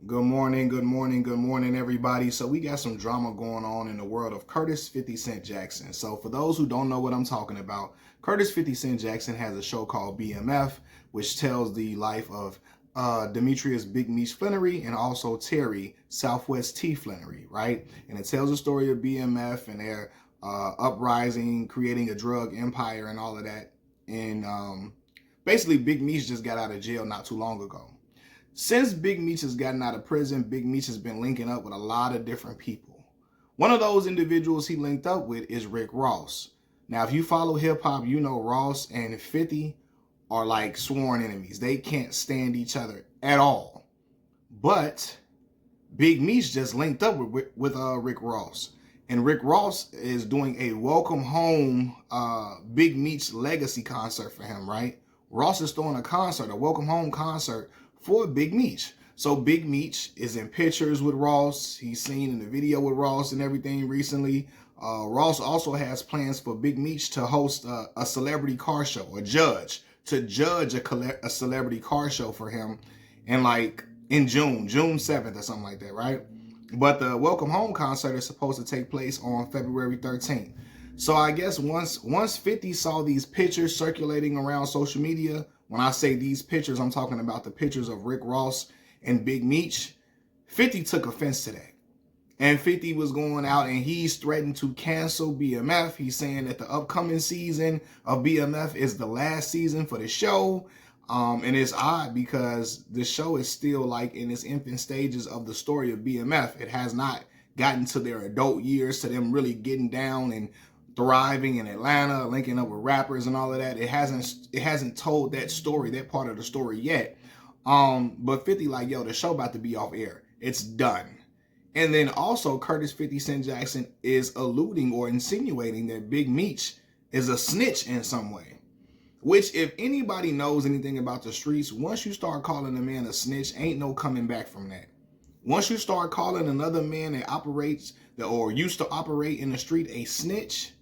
Good morning, good morning, good morning, everybody. So we got some drama going on in the world of Curtis 50 Cent Jackson. So for those who don't know what I'm talking about, Curtis 50 Cent Jackson has a show called BMF, which tells the life of Demetrius Big Meech Flannery and also Terry Southwest T Flannery, right? And it tells the story of BMF and their uprising, creating a drug empire and all of that. And basically, Big Meech just got out of jail not too long ago. Since Big Meech has gotten out of prison, Big Meech has been linking up with a lot of different people. One of those individuals he linked up with is Rick Ross. Now, if you follow hip hop, you know Ross and 50 are like sworn enemies. They can't stand each other at all. But Big Meech just linked up with Rick Ross. And Rick Ross is doing a welcome home Big Meech legacy concert for him, right? Ross is throwing a welcome home concert for Big Meech. So Big Meech is in pictures with Ross. He's seen in the video with Ross and everything recently. Ross also has plans for Big Meech to host a celebrity car show, a judge a celebrity car show for him in June 7th or something like that, right? But the welcome home concert is supposed to take place on February 13th. So I guess once 50 saw these pictures circulating around social media, when I say these pictures, I'm talking about the pictures of Rick Ross and Big Meech, 50 took offense to that. And 50 was going out and he's threatened to cancel BMF. He's saying that the upcoming season of BMF is the last season for the show. And it's odd because the show is still like in its infant stages of the story of BMF. It has not gotten to their adult years, to them really getting down and thriving in Atlanta, linking up with rappers and all of that. It hasn't told that story, that part of the story yet. But 50 like, yo, the show about to be off air. It's done. And then also Curtis 50 Cent Jackson is alluding or insinuating that Big Meech is a snitch in some way. Which, if anybody knows anything about the streets, once you start calling a man a snitch, ain't no coming back from that. Once you start calling another man that operates or used to operate in the street a snitch,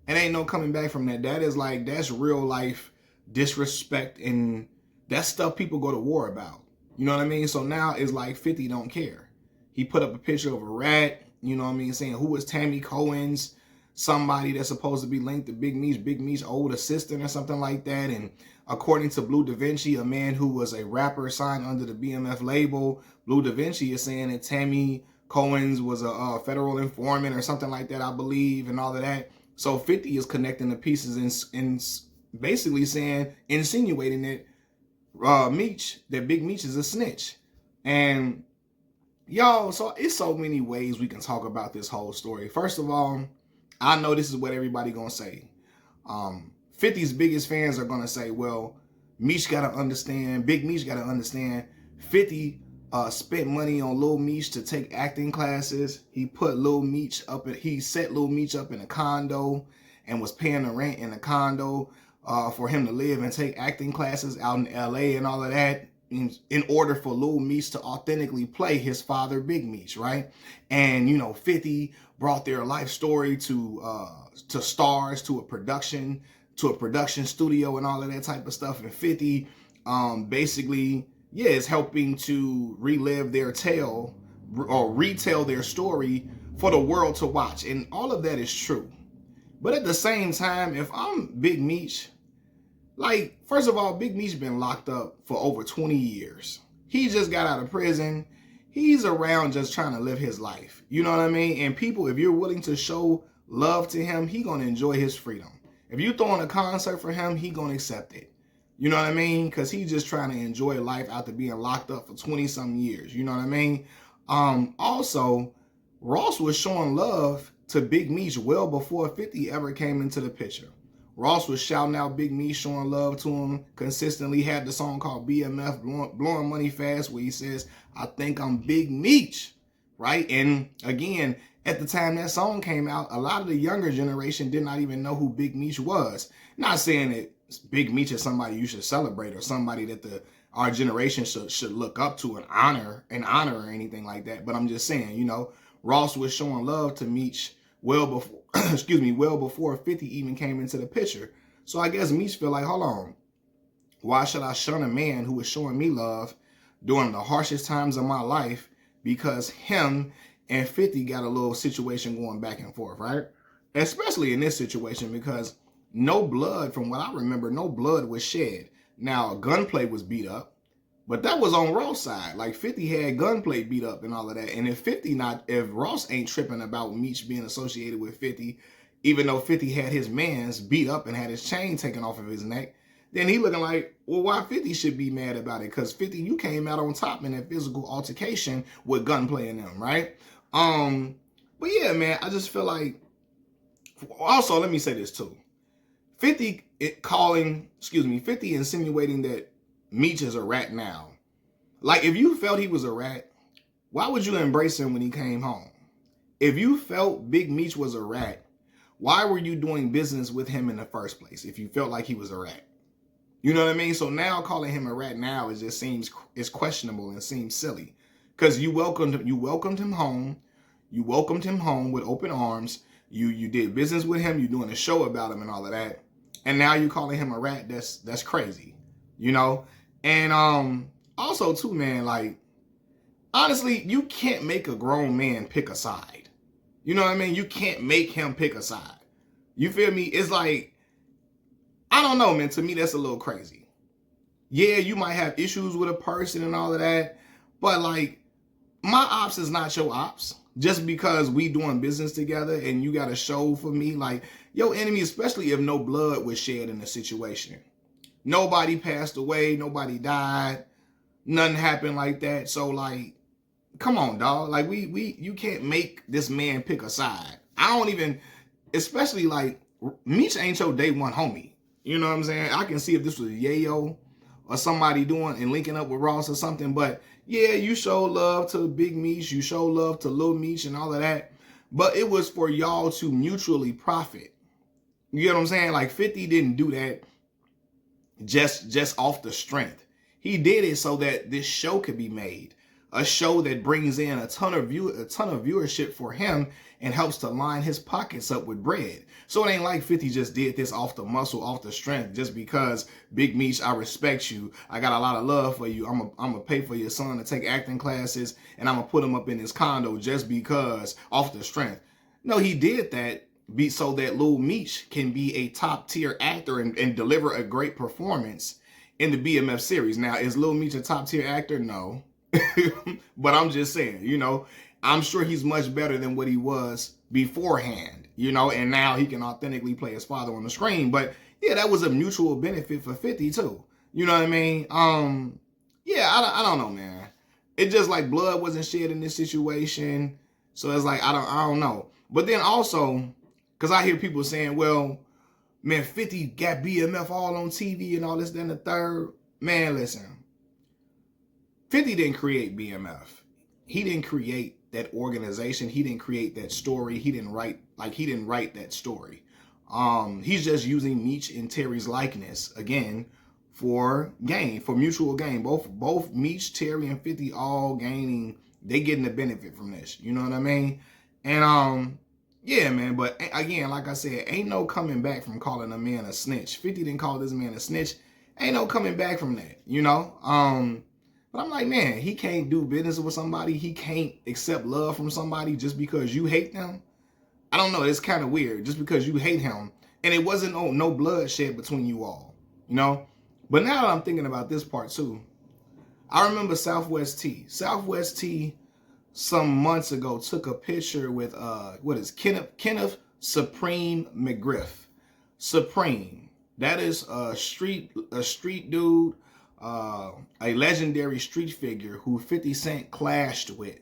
it ain't no coming back from that. That's real life disrespect, and that's stuff people go to war about. You know what I mean? So now it's like 50 don't care. He put up a picture of a rat, you know what I mean, saying who was Tammy Cohen's, somebody that's supposed to be linked to Big Meech's old assistant or something like that. And according to Blue Da Vinci, a man who was a rapper signed under the BMF label, Blue Da Vinci is saying that Tammy Cohen's was a federal informant or something like that, I believe, and all of that. So 50 is connecting the pieces and basically insinuating that Big Meech is a snitch. And y'all, so it's so many ways we can talk about this whole story. First of all, I know this is what everybody gonna say. 50's biggest fans are gonna say, well, Meech gotta understand, Big Meech gotta understand, 50 spent money on Lil Meech to take acting classes. He set Lil Meech up in a condo and was paying the rent in a condo for him to live and take acting classes out in LA and all of that in order for Lil Meech to authentically play his father, Big Meech, right? And, 50 brought their life story to stars, to a production studio and all of that type of stuff. And 50 basically, is helping to relive their tale or retell their story for the world to watch. And all of that is true. But at the same time, if I'm Big Meech, first of all, Big Meech been locked up for over 20 years. He just got out of prison. He's around just trying to live his life. You know what I mean? And people, if you're willing to show love to him, he gonna enjoy his freedom. If you throwing a concert for him, he gonna accept it. You know what I mean? Because he's just trying to enjoy life after being locked up for 20-something years. You know what I mean? Also, Ross was showing love to Big Meech well before 50 ever came into the picture. Ross was shouting out Big Meech, showing love to him consistently. Had the song called BMF, Blowing Money Fast, where he says, I think I'm Big Meech, right? And again, at the time that song came out, a lot of the younger generation did not even know who Big Meech was. Not saying that Big Meech is somebody you should celebrate or somebody that our generation should look up to and honor or anything like that. But I'm just saying, Ross was showing love to Meech well before, well before 50 even came into the picture. So I guess Meech feel like, hold on, why should I shun a man who is showing me love during the harshest times of my life because him and 50 got a little situation going back and forth, right? Especially in this situation, because no blood, from what I remember, no blood was shed. Now, gunplay was beat up, but that was on Ross' side. Like 50 had gunplay beat up and all of that. And if Ross ain't tripping about Meech being associated with 50, even though 50 had his mans beat up and had his chain taken off of his neck, then he looking like, well, why 50 should be mad about it? Because 50, you came out on top in that physical altercation with gunplay in them, right? But yeah, man, I just feel like, also, let me say this too. 50 insinuating that Meech is a rat now. Like, if you felt he was a rat, why would you embrace him when he came home? If you felt Big Meech was a rat, why were you doing business with him in the first place if you felt like he was a rat? You know what I mean? So now calling him a rat now, it just seems, it's questionable and seems silly. Because you welcomed him home. You welcomed him home with open arms. You did business with him. You're doing a show about him and all of that. And now you calling him a rat. That's crazy, you know? And also too, man, like, honestly, you can't make a grown man pick a side. You know what I mean? You can't make him pick a side. You feel me? It's like, I don't know, man. To me, that's a little crazy. Yeah, you might have issues with a person and all of that, but like, my ops is not your ops. Just because we doing business together and you got a show for me, like, your enemy, especially if no blood was shed in the situation. Nobody passed away, nobody died, nothing happened like that. So like, come on, dog. Like, you can't make this man pick a side. I don't even, especially like, Meech ain't your day one homie. You know what I'm saying? I can see if this was Yayo or somebody doing and linking up with Ross or something, but yeah, you show love to Big Meech, you show love to Lil Meech and all of that, but it was for y'all to mutually profit. You get what I'm saying? Like 50 didn't do that just off the strength. He did it so that this show could be made, a show that brings in a ton of viewership for him and helps to line his pockets up with bread. So it ain't like 50 just did this off the muscle, off the strength, just because Big Meech, I respect you, I got a lot of love for you, I'm gonna pay for your son to take acting classes, and I'm gonna put him up in his condo just because, off the strength. No, he did that so that Lil Meech can be a top tier actor and deliver a great performance in the BMF series. Now, is Lil Meech a top tier actor? No. But I'm just saying, you know, I'm sure he's much better than what he was beforehand, you know, and now he can authentically play his father on the screen. But yeah, that was a mutual benefit for 50 too. You know what I mean? Yeah, I don't know, man. It just like blood wasn't shed in this situation. So it's like, I don't know. But then also, because I hear people saying, well, man, 50 got BMF all on TV and all this, then the third. Man, listen. 50 didn't create BMF. He didn't create that organization. He didn't create that story. He didn't write that story. He's just using Meech and Terry's likeness again for gain, for mutual gain. Both Meech, Terry, and 50 all gaining. They getting the benefit from this. You know what I mean? And yeah, man. But again, like I said, ain't no coming back from calling a man a snitch. 50 didn't call this man a snitch. Ain't no coming back from that. You know? But I'm like, man, he can't do business with somebody. He can't accept love from somebody just because you hate them. I don't know. It's kind of weird. Just because you hate him. And it wasn't no bloodshed between you all. You know? But now that I'm thinking about this part too, I remember Southwest T. Southwest T some months ago took a picture with, Kenneth Supreme McGriff. Supreme. That is a street dude. A legendary street figure who 50 Cent clashed with,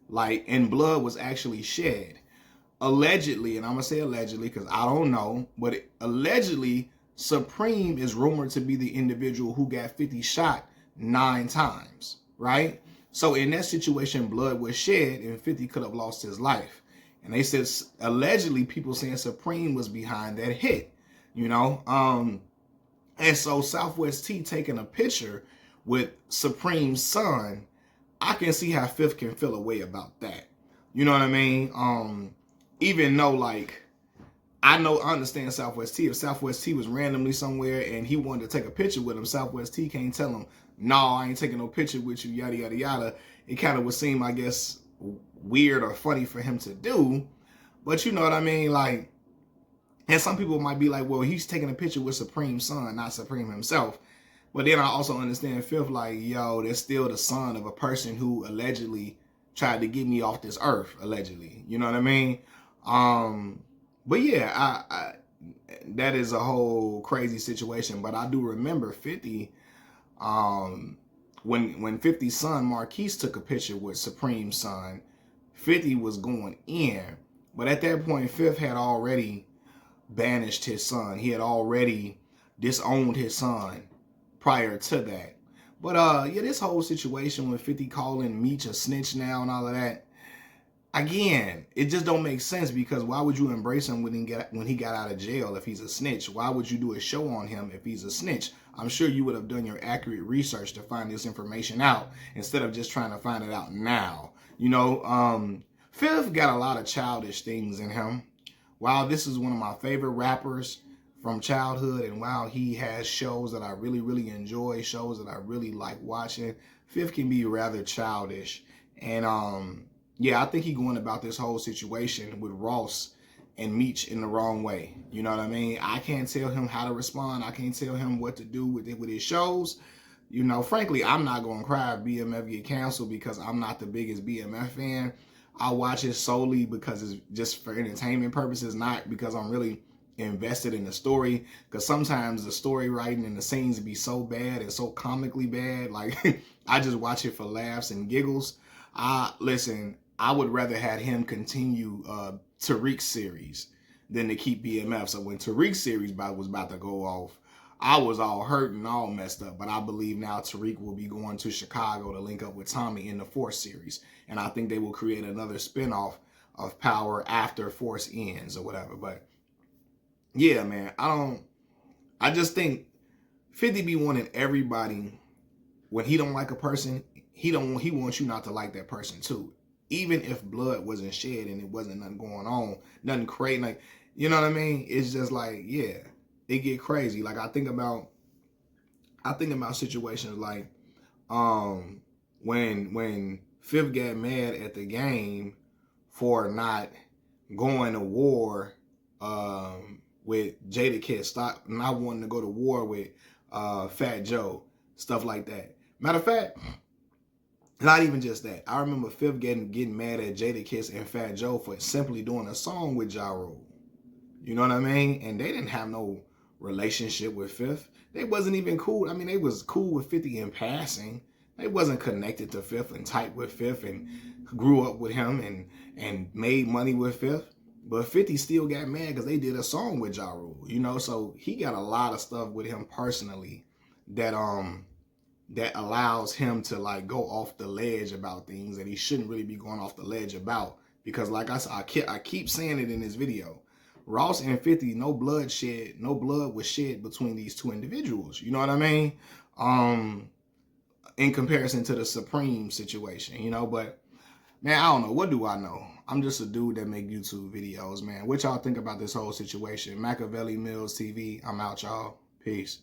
like, and blood was actually shed. Allegedly, and I'm gonna say allegedly because I don't know, but allegedly, Supreme is rumored to be the individual who got 50 shot 9 times, right? So in that situation, blood was shed and 50 could have lost his life. And they said, allegedly, people saying Supreme was behind that hit, you know? And so Southwest T taking a picture with Supreme's son, I can see how Fifth can feel a way about that. You know what I mean? Even though, like, I understand Southwest T. If Southwest T was randomly somewhere and he wanted to take a picture with him, Southwest T can't tell him, no, I ain't taking no picture with you, yada, yada, yada. it kind of would seem, I guess, weird or funny for him to do. But you know what I mean? Like, and some people might be like, well, he's taking a picture with Supreme's son, not Supreme himself. But then I also understand Fifth, like, yo, they're still the son of a person who allegedly tried to get me off this earth, allegedly. You know what I mean? But yeah, that is a whole crazy situation. But I do remember 50, when 50's son Marquise took a picture with Supreme's son, 50 was going in. But at that point, Fifth had already banished his son. He had already disowned his son prior to that. But yeah, this whole situation with 50 calling Meech a snitch now and all of that, again, it just don't make sense, because why would you embrace him when he got out of jail if he's a snitch? Why would you do a show on him if he's a snitch? I'm sure you would have done your accurate research to find this information out instead of just trying to find it out now. You know, Fifth got a lot of childish things in him. While this is one of my favorite rappers from childhood, and while he has shows that I really, really enjoy, shows that I really like watching, Fifth can be rather childish. And yeah, I think he's going about this whole situation with Ross and Meech in the wrong way. You know what I mean? I can't tell him how to respond. I can't tell him what to do with his shows. You know, frankly, I'm not going to cry if BMF get canceled, because I'm not the biggest BMF fan. I watch it solely because it's just for entertainment purposes, not because I'm really invested in the story. Because sometimes the story writing and the scenes be so bad and so comically bad. Like, I just watch it for laughs and giggles. Listen, I would rather have him continue Tariq's series than to keep BMF. So when Tariq's series was about to go off, I was all hurt and all messed up. But I believe now Tariq will be going to Chicago to link up with Tommy in the Force series. And I think they will create another spinoff of Power after Force ends or whatever. But yeah, man, I just think 50 be wanting everybody, when he don't like a person, he wants you not to like that person too. Even if blood wasn't shed and it wasn't nothing going on, nothing crazy, like, you know what I mean? It's just like, yeah, it get crazy. Like, I think about situations like when Fifth got mad at the game for not going to war with Jadakiss, not wanting to go to war with Fat Joe, stuff like that. Matter of fact, not even just that. I remember Fifth getting mad at Jadakiss and Fat Joe for simply doing a song with Ja Rule. You know what I mean? And they didn't have no relationship with Fifth. They wasn't even cool. I mean, they was cool with 50 in passing. They wasn't connected to Fifth and tight with Fifth and grew up with him and made money with Fifth. But 50 still got mad because they did a song with Ja Rule, you know? So he got a lot of stuff with him personally that allows him to like go off the ledge about things that he shouldn't really be going off the ledge about. Because like I said, I keep saying it in this video, Ross and 50, no blood was shed between these two individuals. You know what I mean? In comparison to the Supreme situation, you know, but man, I don't know. What do I know? I'm just a dude that make YouTube videos, man. What y'all think about this whole situation? Machiavelli Mills TV. I'm out, y'all. Peace.